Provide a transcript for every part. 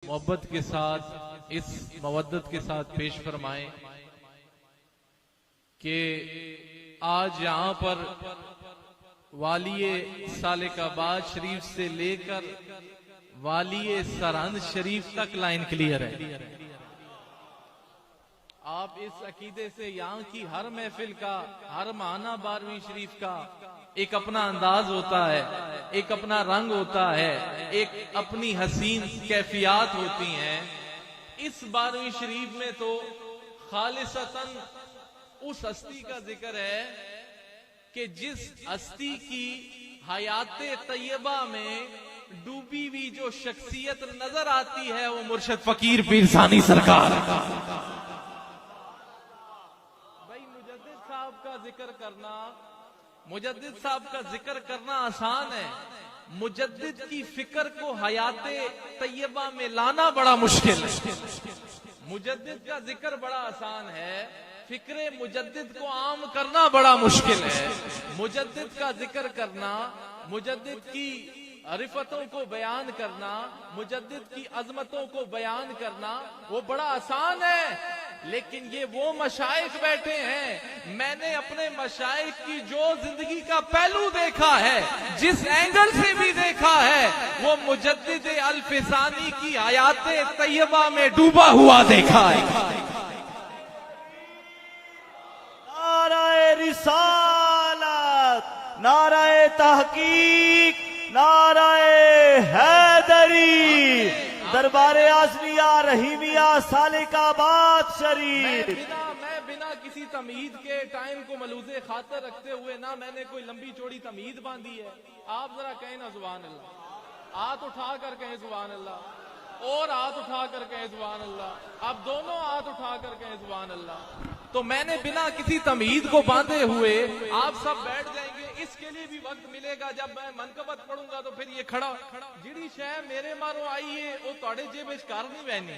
محبت کے ساتھ، اس مودت کے ساتھ پیش فرمائیں کہ آج یہاں پر والی سالک آباد شریف سے لے کر والی سرہند شریف تک لائن کلیئر ہے. آپ اس عقیدے سے یہاں کی ہر محفل کا، ہر ماہانہ 12ویں شریف کا ایک اپنا انداز ہوتا ہے، ایک اپنا رنگ ہوتا ہے، ایک اپنی حسین کیفیات ہوتی ہیں. اس 12ویں شریف میں تو خالصتاً اس ہستی کا ذکر ہے کہ جس ہستی کی حیات طیبہ میں ڈوبی ہوئی جو شخصیت نظر آتی ہے وہ مرشد فقیر پیر ثانی سرکار. بھائی مجدد صاحب کا ذکر کرنا، مجدد صاحب کا ذکر کرنا آسان ہے، مجدد کی فکر کو حیات طیبہ میں لانا بڑا مشکل ہے. مجدد کا ذکر بڑا آسان ہے، فکر مجدد کو عام کرنا بڑا مشکل ہے. مجدد کا ذکر کرنا، مجدد کی عرفتوں کو بیان کرنا، مجدد کی عظمتوں کو بیان کرنا وہ بڑا آسان ہے. لیکن یہ وہ مشائخ بیٹھے ہیں، میں نے اپنے مشائخ کی جو زندگی کا پہلو دیکھا ہے، جس اینگل سے بھی دیکھا ہے، وہ مجدد الفسانی کی حیات طیبہ میں ڈوبا ہوا دیکھا ہے. نعرہ رسالت، نعرہ تحقیق، نعرہ حیدری، دربار اعظمیہ رحیمیہ سالک آباد شریف. میں بنا کسی تمہید کے ٹائم کو ملوز خاطر رکھتے ہوئے نہ میں نے کوئی لمبی چوڑی تمہید باندھی ہے. آپ ذرا کہیں نا سبحان اللہ، ہاتھ اٹھا کر کہیں سبحان اللہ، اور ہاتھ اٹھا کر کہیں سبحان اللہ، اب دونوں ہاتھ اٹھا کر کہیں سبحان اللہ. تو میں نے بنا کسی تمہید کو باندھے ہوئے، آپ سب بیٹھ جائیں گے، اس کے لیے بھی وقت ملے گا جب میں منقبت پڑھوں گا تو پھر یہ کھڑا جڑی شے میرے مارو آئی ہے وہ توڑے جیب کار نہیں بہنی،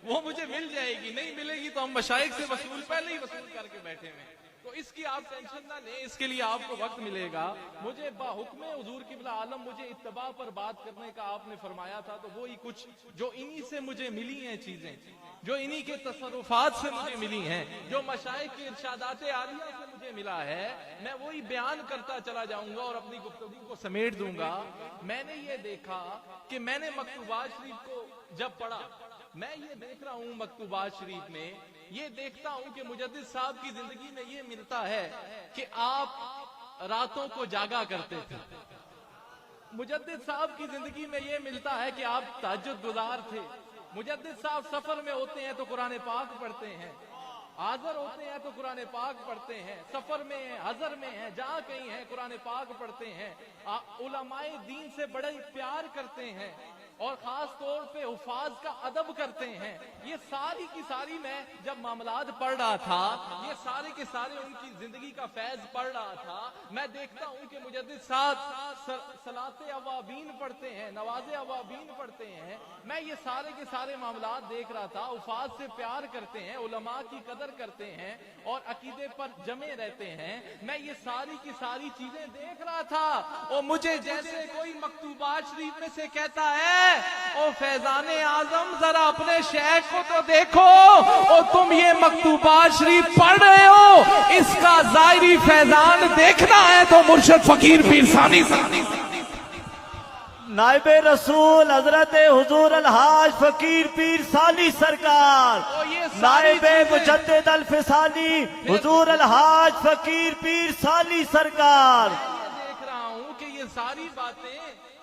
وہ مجھے مل جائے گی. نہیں ملے گی تو ہم مشائخ سے وصول پہلے ہی وصول کر کے بیٹھے ہیں. تو اس کی آپ ٹینشن نہ لیں، اس کے لیے آپ کو وقت ملے گا. مجھے باحکم حضور قبلہ عالم مجھے اتباع پر بات کرنے کا آپ نے فرمایا تھا، تو وہی کچھ جو انہی سے مجھے ملی ہیں چیزیں، جو انہی کے تصرفات سے مجھے ملی ہیں، جو مشائخ کے ارشادات عالیہ سے مجھے ملا ہے، میں وہی بیان کرتا چلا جاؤں گا اور اپنی گفتگو کو سمیٹ دوں گا. میں نے یہ دیکھا کہ میں نے مکتوبات شریف کو جب پڑھا، میں یہ دیکھ رہا ہوں مکتوبات شریف میں، یہ دیکھتا ہوں کہ مجدد صاحب کی زندگی میں یہ ملتا ہے کہ آپ راتوں کو جاگا کرتے تھے. مجدد صاحب کی زندگی میں یہ ملتا ہے کہ آپ تہجد گزار تھے. مجدد صاحب سفر میں ہوتے ہیں تو قرآن پاک پڑھتے ہیں، حاضر ہوتے ہیں تو قرآن پاک پڑھتے ہیں، سفر میں ہیں، حضر میں ہیں، جہاں کہیں ہیں قرآن پاک پڑھتے ہیں. علماء دین سے بڑے پیار کرتے ہیں اور خاص طور پہ حفاظ کا ادب کرتے ہیں. یہ ساری کی ساری میں جب معاملات پڑھ رہا تھا، یہ سارے کے سارے ان کی زندگی کا فیض پڑھ رہا تھا، میں دیکھتا ہوں کہ مجدد صاحب صلاۃ اوابین پڑھتے ہیں، نواز اوابین پڑھتے ہیں. میں یہ سارے کے سارے معاملات دیکھ رہا تھا. حفاظ سے پیار کرتے ہیں، علماء کی قدر کرتے ہیں اور عقیدے پر جمے رہتے ہیں. میں یہ ساری کی ساری چیزیں دیکھ رہا تھا اور مجھے جیسے کوئی مکتوبات شریف میں سے کہتا ہے، او فیضان اعظم ذرا اپنے شیخ کو تو دیکھو، اور تم یہ مکتوبات شریف پڑھ رہے ہو، اس کا ظاہری فیضان دیکھنا ہے تو مرشد فقیر پیر ثانی نائب رسول حضرت حضور الحاج فقیر پیر ثانی سرکار، نائب مجدد الفسانی حضور الحاج فقیر پیر ثانی سرکار. دیکھ رہا ہوں کہ یہ ساری باتیں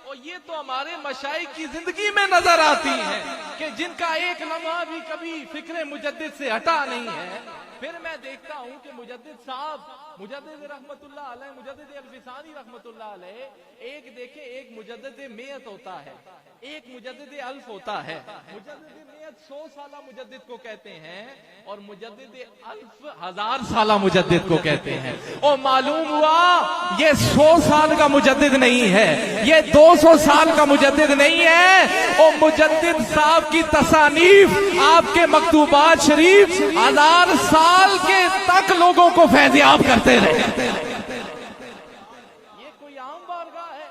اور یہ تو ہمارے مشائخ کی زندگی میں نظر آتی ہیں کہ جن کا ایک لمحہ بھی کبھی فکر مجدد سے ہٹا نہیں ہے. پھر میں دیکھتا ہوں کہ مجدد صاحب، مجدد رحمت اللہ علیہ، مجدد الفسانی رحمت اللہ علیہ، ایک دیکھیں ایک مجدد میت ہوتا ہے، ایک مجدد الف ہوتا ہے. مجدد میت 100 سالہ مجدد کو کہتے ہیں اور مجدد الف 1000 سالہ مجدد کو کہتے ہیں. اور معلوم ہوا یہ 100 سال کا مجدد نہیں ہے، یہ 200 سال کا مجدد نہیں ہے. اور مجدد صاحب کی تصانیف، آپ کے مکتوبات شریف 1000 سال کے تک لوگوں کو فیضیاب کرتے رہے. یہ کوئی عام بارگاہ ہے؟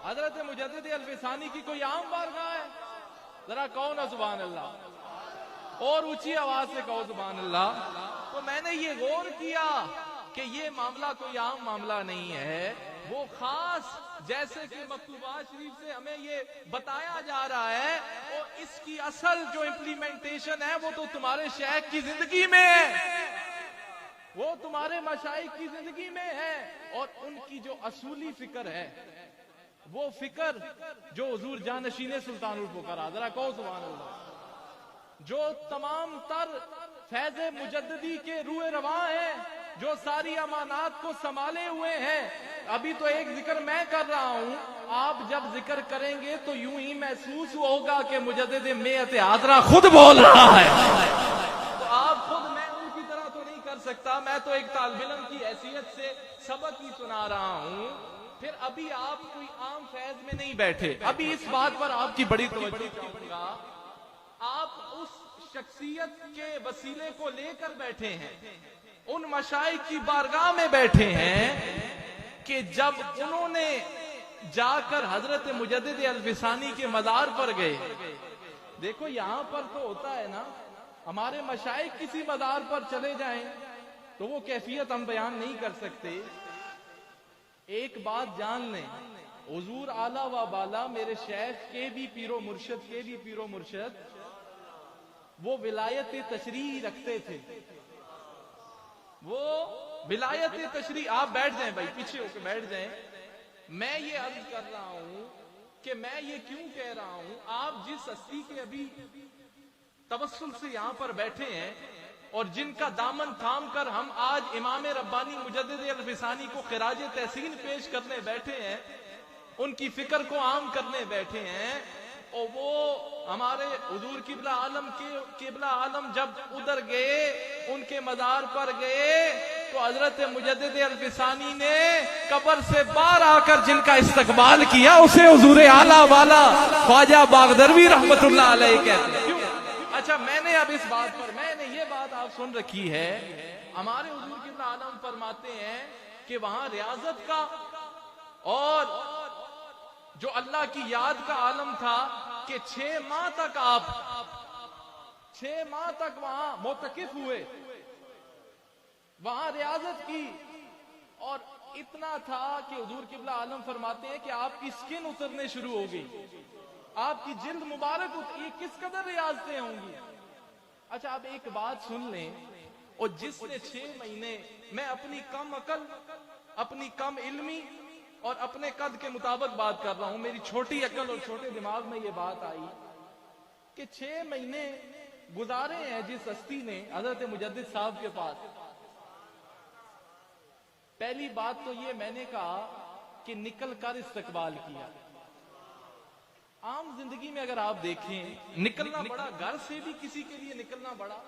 حضرت مجدد الفسانی کی کوئی عام بارگاہ ہے؟ ذرا کہو نا سبحان اللہ، اور اونچی آواز سے کہو سبحان اللہ۔ تو میں نے یہ غور کیا کہ یہ معاملہ کوئی عام معاملہ نہیں ہے، وہ خاص جیسے کہ مکتوبات شریف سے ہمیں یہ بتایا جا رہا ہے، اور اس کی اصل جو امپلیمنٹیشن ہے وہ تو تمہارے شیخ کی زندگی میں ہے، وہ تمہارے مشائخ کی زندگی میں ہے، اور ان کی جو اصولی فکر ہے وہ فکر جو حضور جانشین سلطان الفقراء، ذرا کہو سبحان اللہ، جو تمام تر فیض مجددی کے روح رواں ہیں، جو ساری امانات کو سنبھالے ہوئے ہیں۔ ابھی تو ایک ذکر میں کر رہا ہوں، آپ جب ذکر کریں گے تو یوں ہی محسوس ہوگا کہ مجدد میعت حاضرہ خود بول رہا ہے۔ تو آپ خود، میں ان کی طرح تو نہیں کر سکتا، میں تو ایک طالب علم کی حیثیت سے سبق ہی سنا رہا ہوں۔ پھر ابھی آپ کوئی عام فیض میں نہیں بیٹھے، ابھی اس بات پر آپ کی بڑی توجہ چاہوں گا، آپ اس شخصیت کے وسیلے کو لے کر بیٹھے ہیں، ان مشائخ کی بارگاہ میں بیٹھے ہیں کہ جب انہوں نے جا کر حضرت مجدد الفسانی کے مزار پر گئے، دیکھو یہاں پر تو ہوتا ہے نا، ہمارے مشائخ کسی مزار پر چلے جائیں تو وہ کیفیت ہم بیان نہیں کر سکتے۔ ایک بات جان لیں، حضور اعلیٰ و بالا میرے شیخ کے بھی پیر و مرشد وہ ولایت تشریح رکھتے تھے، وہ ولایت تشریح۔ آپ بیٹھ جائیں بھائی، پیچھے ہو کے بیٹھ جائیں۔ میں یہ عرض کر رہا ہوں کہ میں یہ کیوں کہہ رہا ہوں، آپ جس ہستی کے ابھی توسل سے یہاں پر بیٹھے ہیں اور جن کا دامن تھام کر ہم آج امام ربانی مجدد الفسانی کو خراج تحسین پیش کرنے بیٹھے ہیں، ان کی فکر کو عام کرنے بیٹھے ہیں، اور وہ ہمارے حضور قبلہ عالم جب ادھر گئے، ان کے مزار پر گئے، تو حضرت مجدد الفسانی نے قبر سے باہر آ کر جن کا استقبال کیا اسے حضور اعلیٰ والا خواجہ باغدروی رحمت اللہ علیہ کہتے ہیں۔ اچھا، میں نے اب اس بات پر، میں نے یہ بات آپ سن رکھی ہے، ہمارے حضور قبلہ عالم فرماتے ہیں کہ وہاں ریاضت کا اور جو اللہ کی یاد کا عالم تھا، کہ 6 ماہ تک وہاں معتکف ہوئے، وہاں ریاضت کی، اور اتنا تھا کہ حضور قبلہ عالم فرماتے ہیں کہ آپ کی سکن اترنے شروع ہو گئی، آپ کی جلد مبارک، یہ کس قدر ریاضتیں ہوں گی۔ اچھا، اب ایک بات سن لیں، اور جس نے 6 مہینے، میں اپنی کم عقل، اپنی کم علمی اور اپنے قد کے مطابق بات کر رہا ہوں، میری چھوٹی عقل اور چھوٹے دماغ میں یہ بات آئی کہ 6 مہینے گزارے ہیں جس ہستی نے حضرت مجدد صاحب کے پاس۔ پہلی بات تو یہ میں نے کہا کہ نکل کر استقبال کیا۔ عام زندگی میں اگر آپ دیکھیں، نکلنا بڑا، گھر سے بھی کسی کے لیے نکلنا بڑا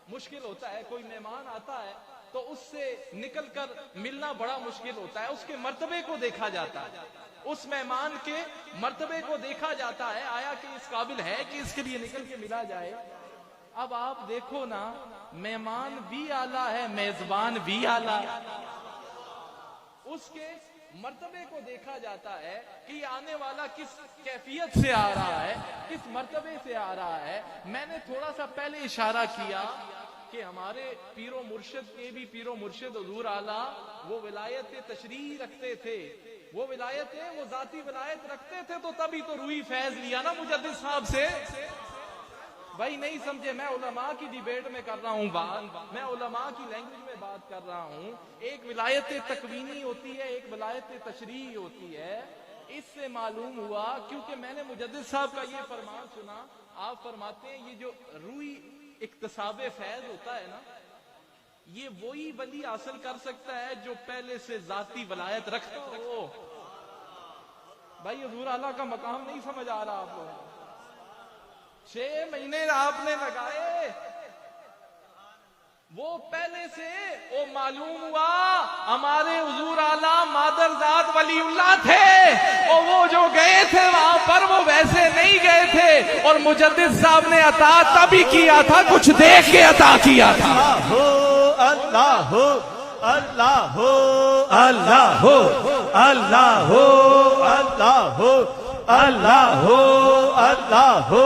مشکل ہوتا ہے، کوئی مہمان آتا ہے تو اس سے نکل کر ملنا بڑا مشکل ہوتا ہے، اس کے مرتبے کو دیکھا جاتا ہے، اس مہمان کے مرتبے کو دیکھا جاتا ہے، آیا کہ اس قابل ہے کہ اس کے لیے نکل کے ملا جائے۔ اب آپ دیکھو نا، مہمان بھی اعلیٰ ہے، میزبان بھی اعلیٰ ہے، اس کے مرتبے کو دیکھا جاتا ہے کہ یہ آنے والا کس کیفیت سے آ رہا ہے، کس مرتبے سے آ رہا ہے۔ میں نے تھوڑا سا پہلے اشارہ کیا کہ ہمارے پیر و مرشد کے بھی پیر و مرشد حضور اعلیٰ وہ ولایت تشریح رکھتے تھے، وہ ولایتیں، وہ ذاتی ولایت رکھتے تھے، تو تبھی تو روئی فیض لیا نا مجدد صاحب سے۔ بھائی نہیں سمجھے، میں علماء کی ڈیبیٹ میں کر رہا ہوں بات، میں علماء کی لینگویج میں بات کر رہا ہوں۔ ایک ولایت تکوینی ہوتی ہے، ایک ولایت تشریحی ہوتی ہے۔ اس سے معلوم ہوا، کیونکہ میں نے مجدد صاحب کا یہ فرمان سنا، آپ فرماتے ہیں یہ جو روئی اکتساب فیض ہوتا ہے نا، یہ وہی ولی حاصل کر سکتا ہے جو پہلے سے ذاتی ولایت رکھتا ہو۔ بھائی حضور اعلیٰ کا مقام نہیں سمجھ آ رہا آپ کو؟ 6 مہینے آپ نے لگائے، وہ پہلے سے وہ معلوم ہوا ہمارے حضور اعلیٰ مادر ذات ولی اللہ تھے، اور وہ جو گئے تھے وہاں پر وہ ویسے نہیں گئے تھے، اور مجدد صاحب نے عطا تبھی کیا تھا، کچھ دیکھ کے عطا کیا تھا۔ اللہ ہو، اللہ ہو، اللہ ہو، اللہ ہو، اللہ ہو، اللہ ہو، اللہ ہو،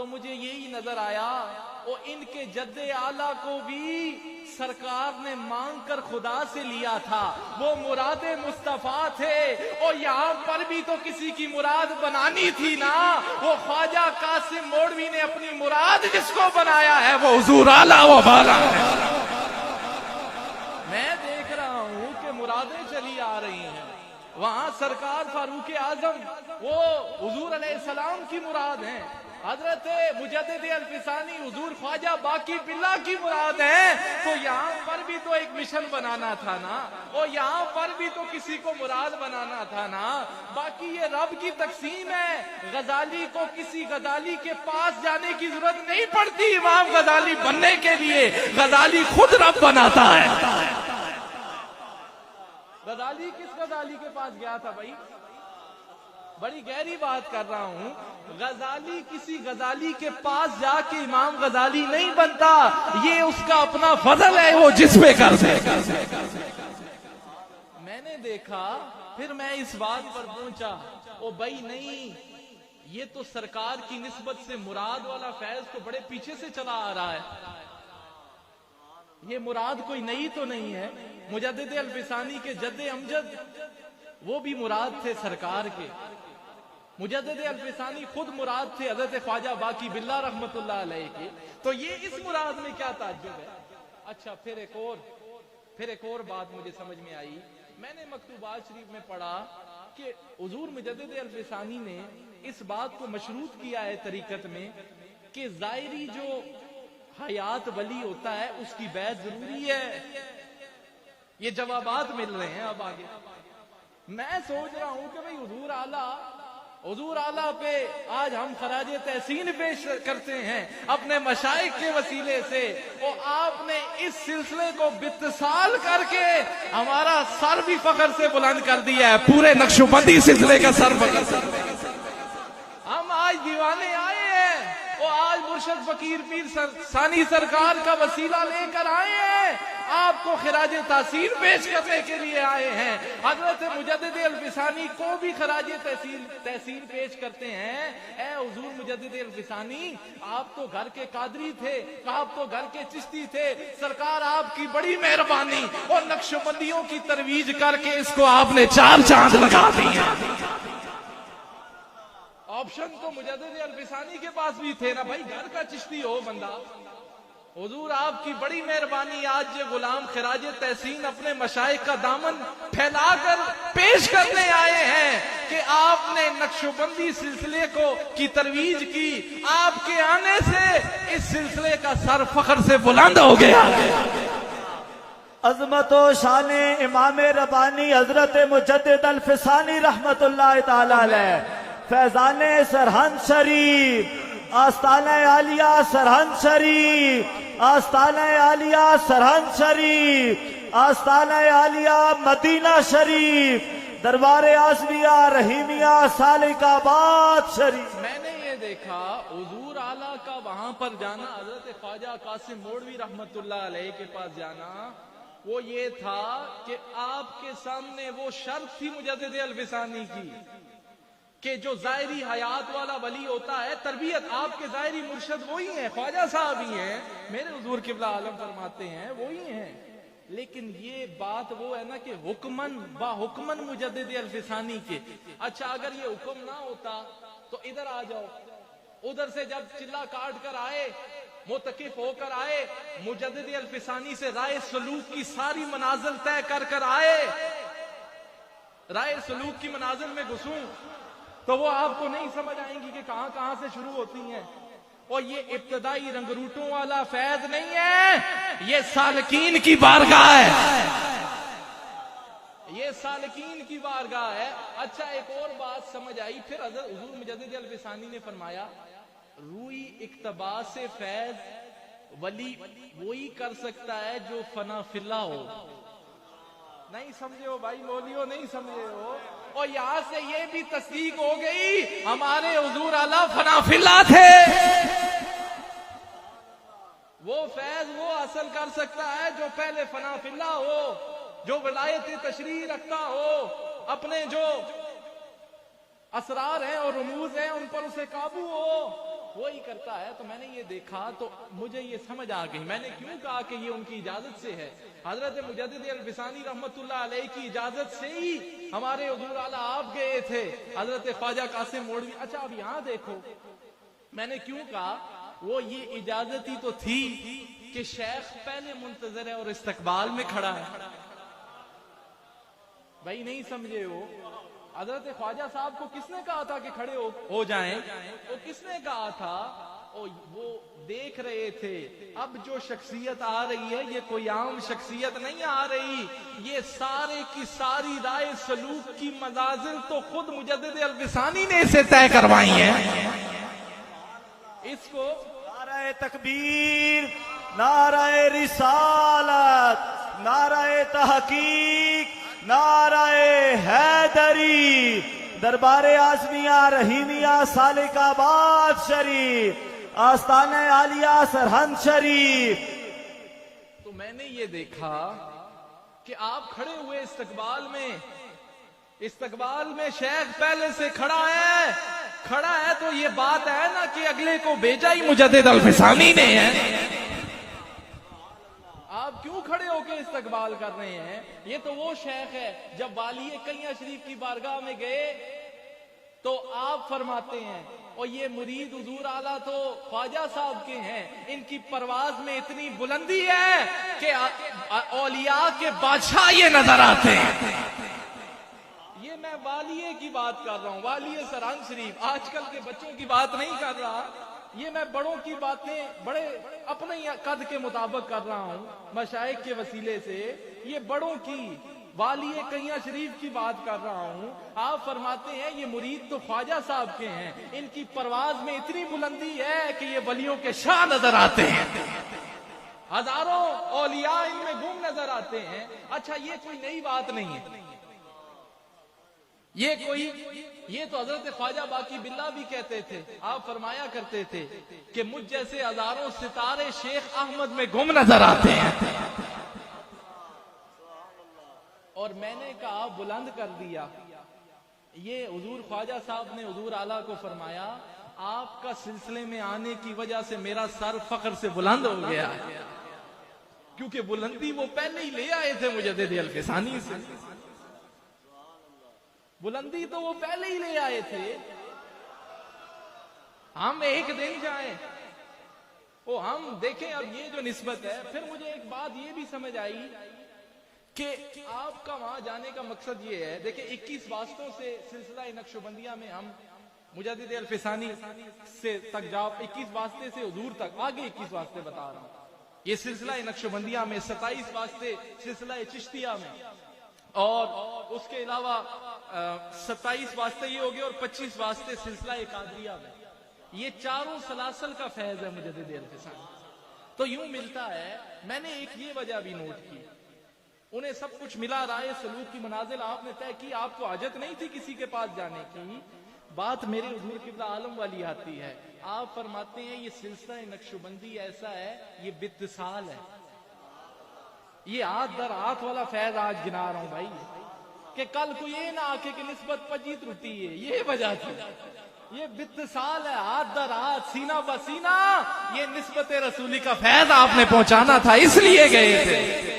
تو مجھے یہی نظر آیا وہ ان کے جد اعلیٰ کو بھی سرکار نے مانگ کر خدا سے لیا تھا، وہ مراد مصطفیٰ تھے، اور یہاں پر بھی تو کسی کی مراد بنانی تھی نا، وہ خواجہ قاسم موڑوی نے اپنی مراد جس کو بنایا ہے وہ حضور اعلیٰ و بالا ہے۔ میں دیکھ رہا ہوں کہ مرادیں چلی آ رہی ہیں، وہاں سرکار فاروق اعظم وہ حضور علیہ السلام کی مراد ہیں، حضرت مجدد الفسانی حضور خواجہ باقی باللہ کی مراد ہے، تو یہاں پر بھی تو ایک مشن بنانا تھا نا، اور یہاں پر بھی تو کسی کو مراد بنانا تھا نا۔ باقی یہ رب کی تقسیم ہے، غزالی کو کسی غزالی کے پاس جانے کی ضرورت نہیں پڑتی امام غزالی بننے کے لیے، غزالی خود رب بناتا ہے۔ غزالی کس غزالی کے پاس گیا تھا بھائی؟ بڑی گہری بات کر رہا ہوں، غزالی کسی غزالی کے پاس جا کے امام غزالی نہیں بنتا، یہ اس کا اپنا فضل ہے، وہ جس پہ کر دے۔ میں نے دیکھا، پھر میں اس بات پر پہنچا، او بھائی نہیں، یہ تو سرکار کی نسبت سے مراد والا فیض تو بڑے پیچھے سے چلا آ رہا ہے، یہ مراد کوئی نئی تو نہیں ہے۔ مجدد الفسانی کے جد امجد وہ بھی مراد تھے سرکار کے، مجدد الفسانی خود مراد تھے حضرت خواجہ باقی باللہ رحمت اللہ علیہ کے، تو یہ اس مراد میں کیا تعجب ہے؟ اچھا پھر ایک اور بات مجھے سمجھ میں آئی، میں نے مکتوبات شریف میں پڑھا کہ حضور مجدد الفسانی نے اس بات کو مشروط کیا ہے طریقت میں کہ ظاہری جو حیات ولی ہوتا ہے اس کی بیعت ضروری ہے۔ یہ جوابات مل رہے ہیں اب آگے۔ میں سوچ رہا ہوں کہ بھئی حضور اعلیٰ پہ آج ہم خراج تحسین پیش کرتے ہیں اپنے مشائخ کے وسیلے سے، اور آپ نے اس سلسلے کو باتصال کر کے ہمارا سر بھی فخر سے بلند کر دیا ہے، پورے نقشبندی سلسلے کا سر فخر سے۔ ہم آج دیوانے آئے ہیں، اور آج مرشد فقیر پیر ثانی سرکار کا وسیلہ لے کر آئے ہیں، آپ کو خراج تحسین پیش کرنے کے لیے آئے ہیں، حضرت مجدد الفسانی کو بھی خراج تحسین پیش کرتے ہیں۔ اے حضور مجدد الفسانی، آپ تو گھر کے قادری تھے، آپ تو گھر کے چشتی تھے، سرکار آپ کی بڑی مہربانی اور نقشبندیوں کی ترویج کر کے اس کو آپ نے 4 چاند لگا دیے۔ آپشن تو مجدد الفسانی کے پاس بھی تھے نا بھائی، گھر کا چشتی ہو بندہ۔ حضور آپ کی بڑی مہربانی، آج یہ غلام خراج تحسین اپنے مشائخ کا دامن پھیلا کر پیش کرنے آئے ہیں کہ آپ نے نقشبندی سلسلے کی ترویج کی، آپ کے آنے سے اس سلسلے کا سر فخر سے بلند ہو گیا۔ عظمت و شان امام ربانی حضرت مجدد الفسانی رحمت اللہ تعالی علیہ، فیضان سرہند شریف، آستانہ عالیہ سرہند شریف، آستانہ عالیہ سرہند شریف، آستانہ عالیہ مدینہ شریف، دربار اعظمیہ رحیمیہ سالک آباد شریف۔ میں نے یہ دیکھا حضور اعلیٰ کا وہاں پر جانا، حضرت خواجہ قاسم موڑوی رحمت اللہ علیہ کے پاس جانا، وہ یہ تھا کہ آپ کے سامنے وہ شرط تھی مجدد الفسانی کی کہ جو ظاہری حیات والا ولی ہوتا ہے، تربیت آپ کے ظاہری مرشد وہی ہیں، خواجہ صاحب ہی ہیں، میرے حضور قبلہ عالم فرماتے ہیں وہی ہیں، لیکن یہ بات وہ ہے نا کہ حکمن با حکمن مجدد الفسانی کے۔ اچھا اگر یہ حکم نہ ہوتا تو ادھر آ جاؤ، ادھر سے جب چلا کاٹ کر آئے، متقف ہو کر آئے، مجدد الفسانی سے رائے سلوک کی ساری منازل طے کر کر آئے، رائے سلوک کی منازل میں گھسوں تو وہ آپ کو نہیں سمجھ آئیں گی کہ کہاں کہاں سے شروع ہوتی ہیں، اور یہ ابتدائی رنگ روٹوں والا فیض نہیں ہے، یہ سالکین کی بارگاہ ہے، یہ سالکین کی بارگاہ ہے۔ اچھا ایک اور بات سمجھ آئی، پھر حضور مجدد الفسانی نے فرمایا روئی اقتباس فیض ولی وہی کر سکتا ہے جو فنا فی اللہ ہو۔ نہیں سمجھے ہو بھائی مولیو، نہیں سمجھے ہو؟ اور یہاں سے یہ بھی تصدیق ہو گئی ہمارے حضور اعلیٰ فنا فی اللہ تھے، وہ فیض وہ حاصل کر سکتا ہے جو پہلے فنا فی اللہ ہو، جو ولایت تشریح رکھتا ہو، اپنے جو اسرار ہیں اور رموز ہیں ان پر اسے قابو ہو، وہی کرتا ہے. تو میں نے یہ دیکھا تو مجھے یہ سمجھ آ گئی. میں نے کیوں کہا کہ یہ ان کی اجازت سے ہے؟ حضرت مجدد الفسانی رحمت اللہ علیہ کی اجازت سے ہی ہمارے حضور اعلیٰ آپ گئے تھے حضرت خواجہ قاسم مولوی. اچھا اب یہاں دیکھو میں نے کیوں کہا وہ یہ اجازت ہی تو تھی کہ شیخ پہلے منتظر ہے اور استقبال میں کھڑا ہے. بھائی نہیں سمجھے ہو؟ حضرت خواجہ صاحب کو کس نے کہا تھا کہ کھڑے ہو جائیں؟ وہ کس نے کہا تھا؟ وہ دیکھ رہے تھے اب جو شخصیت آ رہی ہے یہ کوئی عام شخصیت نہیں آ رہی. یہ سارے کی ساری رائے سلوک کی منازل تو خود مجدد الفسانی نے اسے طے کروائی ہیں. اس کو نعرہ تکبیر، نعرہ رسالت، نعرہ تحقیق، نعرہ حیدری، دربار اعظمیہ رحیمیہ سالک آباد شریف، آستانہ عالیہ سرہند شریف. تو میں نے یہ دیکھا کہ آپ کھڑے ہوئے استقبال میں شیخ پہلے سے کھڑا ہے تو یہ بات ہے نا کہ اگلے کو بھیجا ہی مجدد الفسانی نے ہے. آپ کیوں کھڑے ہو کے استقبال کر رہے ہیں؟ یہ تو وہ شیخ ہے جب والی کئیاں شریف کی بارگاہ میں گئے تو آپ فرماتے ہیں اور یہ مرید حضور اعلیٰ تو خواجہ صاحب کے ہیں، ان کی پرواز میں اتنی بلندی ہے کہ اولیاء کے بادشاہ یہ نظر آتے ہیں. یہ میں والیے کی بات کر رہا ہوں، والیے سرہند شریف. آج کل کے بچوں کی بات نہیں کر رہا. یہ میں بڑوں کی باتیں بڑے اپنے قد کے مطابق کر رہا ہوں مشائخ کے وسیلے سے. یہ بڑوں کی والی کئیاں شریف کی بات کر رہا ہوں. آپ فرماتے ہیں یہ مرید تو خواجہ صاحب کے ہیں، ان کی پرواز میں اتنی بلندی ہے کہ یہ ولیوں کے شاہ نظر آتے ہیں، ہزاروں اولیاء ان میں گم نظر آتے ہیں. اچھا یہ کوئی نئی بات نہیں ہے. یہ تو حضرت خواجہ باقی باللہ بھی کہتے تھے. آپ فرمایا کرتے تھے کہ مجھ جیسے ہزاروں ستارے شیخ احمد میں گم نظر آتے ہیں. اور میں نے کہا بلند کر دیا. یہ حضور خواجہ صاحب نے حضور اعلیٰ کو فرمایا آپ کا سلسلے میں آنے کی وجہ سے میرا سر فخر سے بلند ہو گیا، کیونکہ بلندی وہ پہلے ہی لے آئے تھے مجدد الفسانی سے. بلندی تو وہ پہلے ہی لے آئے تھے. ہم ایک دن جائیں ہم دیکھیں اب یہ جو نسبت ہے. پھر مجھے ایک بات یہ بھی سمجھ آئی کہ آپ کا وہاں جانے کا مقصد یہ ہے. دیکھیں 21 واسطوں سے سلسلہ نقشبندیہ میں ہم مجدد الفسانی سے تک جاؤ 21 واسطے سے حضور تک آگے 21 واسطے بتا رہا ہوں. یہ سلسلہ نقشبندیہ میں 27 واسطے سلسلہ چشتیہ میں اور اس کے علاوہ 27 واسطے یہ ہو گئے اور 25 واسطے سلسلہ قادریہ میں. یہ چاروں سلاسل کا فیض ہے مجدد الفسانی. تو یوں ملتا ہے. میں نے ایک یہ وجہ بھی نوٹ کی، انہیں سب کچھ ملا، رائے سلوک کی منازل آپ نے طے کی، آپ کو حاجت نہیں تھی کسی کے پاس جانے کی. بات میرے حضور قبلہ عالم والی آتی ہے. آپ فرماتے ہیں یہ سلسلہ نقشبندی ایسا ہے، یہ باتصال ہے. یہ ہاتھ در ہاتھ والا فیض آج گنا رہا ہوں بھائی، کہ کل کو یہ نہ آکے کہ نسبت پجی ترٹی ہے. یہ وجہ تھی. یہ باتصال ہے، ہاتھ در ہاتھ، سینہ بسینہ. یہ نسبت رسولی کا فیض آپ نے پہنچانا تھا، اس لیے گئے تھے.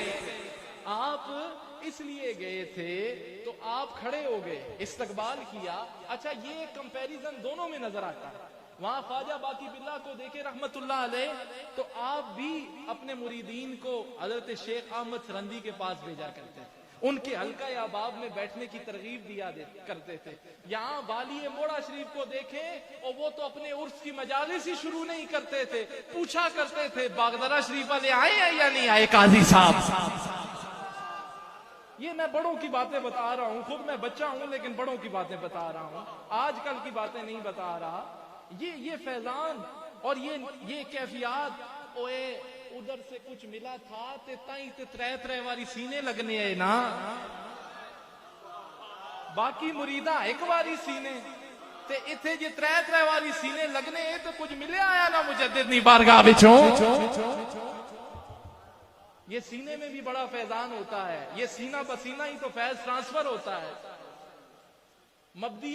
آپ اس لیے گئے تھے تو آپ کھڑے ہو گئے، استقبال کیا. اچھا یہ کمپیریزن دونوں میں نظر آتا ہے. وہاں خواجہ باقی باللہ کو دیکھے رحمت اللہ علیہ تو آپ بھی اپنے مریدین کو حضرت شیخ احمد سرندی کے پاس بھیجا کرتے تھے، ان کے حلقہ احباب میں بیٹھنے کی ترغیب دیا کرتے تھے. یہاں والی موڑا شریف کو دیکھیں اور وہ تو اپنے عرس کی مجالس ہی شروع نہیں کرتے تھے، پوچھا کرتے تھے باغدرہ شریف والے آئے ہیں یا نہیں آئے قاضی صاحب. یہ میں بڑوں کی باتیں بتا رہا ہوں، خود میں بچہ ہوں لیکن بڑوں کی باتیں بتا رہا ہوں، آج کل کی باتیں نہیں بتا رہا. یہ فیضان اور یہ کیفیات ادھر سے کچھ ملا تھا تے تائیں تے ترے واری سینے لگنے آئے نا. باقی مریدہ ایک واری سینے تے اتھے جے ترے واری سینے لگنے تو کچھ ملے آیا نا مجدد نی بارگاہ وچوں. یہ سینے میں بھی بڑا فیضان ہوتا ہے. یہ سینہ بسینہ ہی تو فیض ٹرانسفر ہوتا ہے. مبدی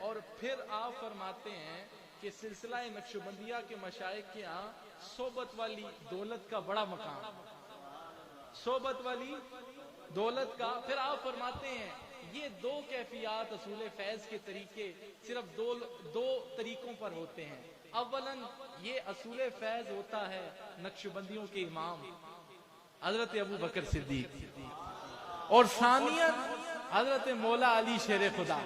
اور پھر آپ فرماتے ہیں کہ سلسلہ نقشبندیہ کے مشائخ کے ہاں صحبت والی دولت کا بڑا مقام، صحبت والی دولت کا. پھر آپ فرماتے ہیں یہ دو کیفیات اصول فیض کے طریقے صرف دو طریقوں پر ہوتے ہیں. اولاً یہ اصول فیض ہوتا ہے نقشبندیوں کے امام حضرت ابو بکر صدیق، اور ثانیاً حضرت مولا علی شیر خدا.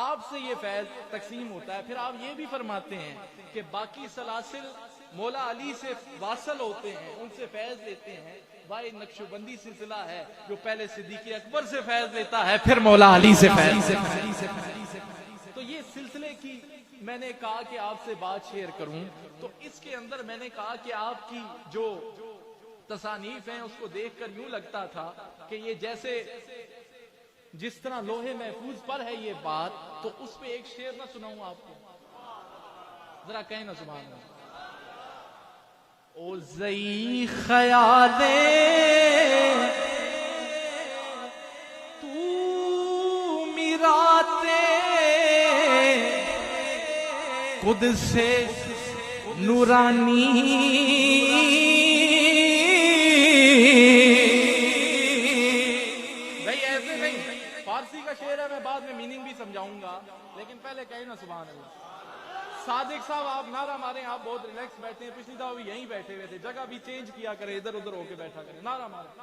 آپ سے یہ فیض تقسیم ہوتا ہے. پھر آپ یہ بھی فرماتے ہیں کہ باقی سلاسل مولا علی سے واصل ہوتے ہیں، ان سے فیض لیتے ہیں. بھائی نقشبندی سلسلہ ہے جو پہلے صدیق اکبر سے فیض لیتا ہے، پھر مولا علی سے فیض. تو یہ سلسلے کی میں نے کہا کہ آپ سے بات شیئر کروں. تو اس کے اندر میں نے کہا کہ آپ کی جو تصانیف ہیں اس کو دیکھ کر یوں لگتا تھا کہ یہ جیسے جس طرح لوہے محفوظ پر ہے یہ بات، تو اس پہ ایک شعر نہ سناؤں آپ کو؟ ذرا کہیں نا سبحان اللہ. او زئی خیالے تو میراتے خود سے نورانی فارسی کا شعر ہے، میں بعد میں میننگ بھی سمجھاؤں گا، لیکن پہلے کہیں نا سبحان اللہ. صادق صاحب آپ نعرہ ماریں، آپ بہت ریلیکس بیٹھے ہیں، پچھلی دفعہ بھی یہیں بیٹھے ہوئے تھے، جگہ بھی چینج کیا کریں، ادھر ادھر ہو کے بیٹھا کریں. نعرہ ماریں.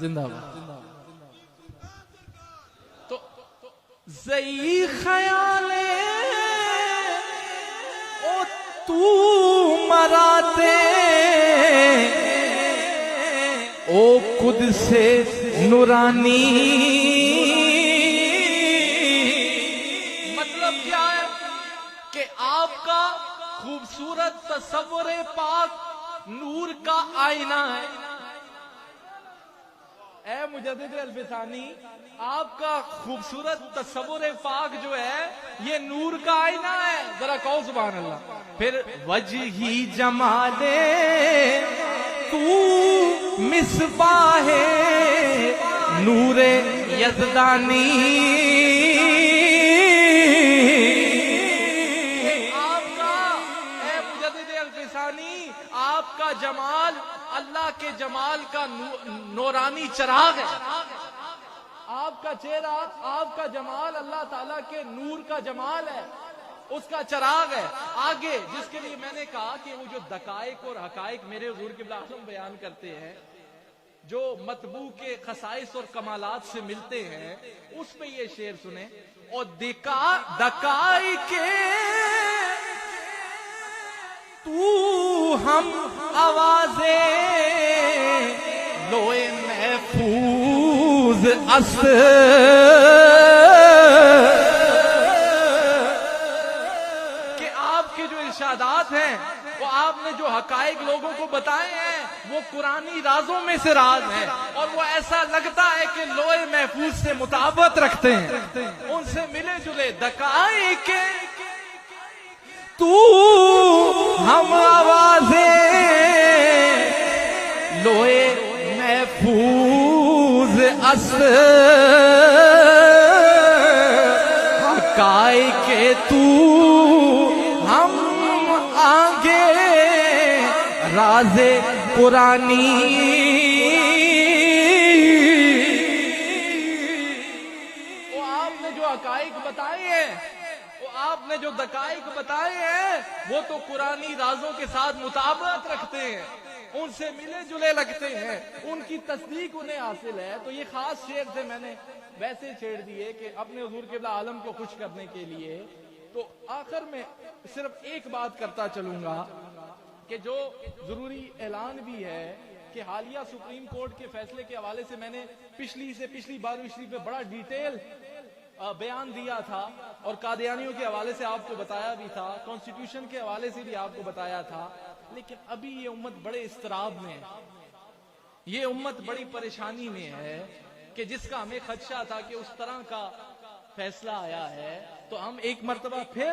زندہ باد. تو زئی خیالے او تو مراتے او خود سے نورانی. مطلب کیا ہے کہ آپ کا خوبصورت تصور پاک نور کا آئینہ ہے. اے مجدد الفسانی، آپ کا خوبصورت تصور پاک جو ہے یہ نور کا آئینہ ہے. ذرا کہو سبحان اللہ. پھر وجہی جمالے تو مصباح نور یزدانی. آپ کا اے مجدد الفسانی، آپ کا جمال اللہ کے جمال کا نورانی چراغ ہے. آپ کا چہرہ، آپ کا جمال اللہ تعالیٰ کے نور کا جمال ہے، اس کا چراغ ہے. آگے جس کے لیے میں نے کہا کہ وہ جو دقائق اور حقائق میرے حضور قبلہ اعظم بیان کرتے ہیں، جو مطبوع کے خصائص اور کمالات سے ملتے ہیں، اس پہ یہ شعر سنیں. اور دقائق تو ہم آوازیں لوئے محفوظ است کہ آپ کے جو ارشادات ہیں، وہ آپ نے جو حقائق لوگوں کو بتائے ہیں، وہ قرآنی رازوں میں سے راز ہیں، اور وہ ایسا لگتا ہے کہ لوئے محفوظ سے مطابقت رکھتے ہیں، ان سے ملے جلے. دقائق تو ہم آوازیں لوئے محفوظ است حقائق تو ہم آگے راز قرآنی. وہ آپ نے جو حقائق بتائے ہیں، آپ نے جو دقائق بتائے ہیں، وہ تو قرآنی رازوں کے ساتھ مطابقت رکھتے ہیں، ان سے ملے جلے لگتے ہیں، ان کی تصدیق انہیں حاصل ہے. تو یہ خاص شعر سے میں نے ویسے چھیڑ دیے کہ اپنے حضور قبلہ عالم کو خوش کرنے کے لیے. تو آخر میں صرف ایک بات کرتا چلوں گا کہ جو ضروری اعلان بھی ہے کہ حالیہ سپریم کورٹ کے فیصلے کے حوالے سے میں نے پچھلی 12ویں شریف میں بڑا ڈیٹیل بیان دیا تھا، اور قادیانیوں کے حوالے سے آپ کو بتایا بھی تھا، کانسٹیٹیوشن کے حوالے سے بھی آپ کو بتایا تھا. لیکن ابھی یہ امت بڑے اضطراب میں ہے، یہ امت بڑی پریشانی میں ہے کہ جس کا ہمیں خدشہ تھا کہ اس طرح کا فیصلہ آیا ہے. تو ہم ایک مرتبہ پھر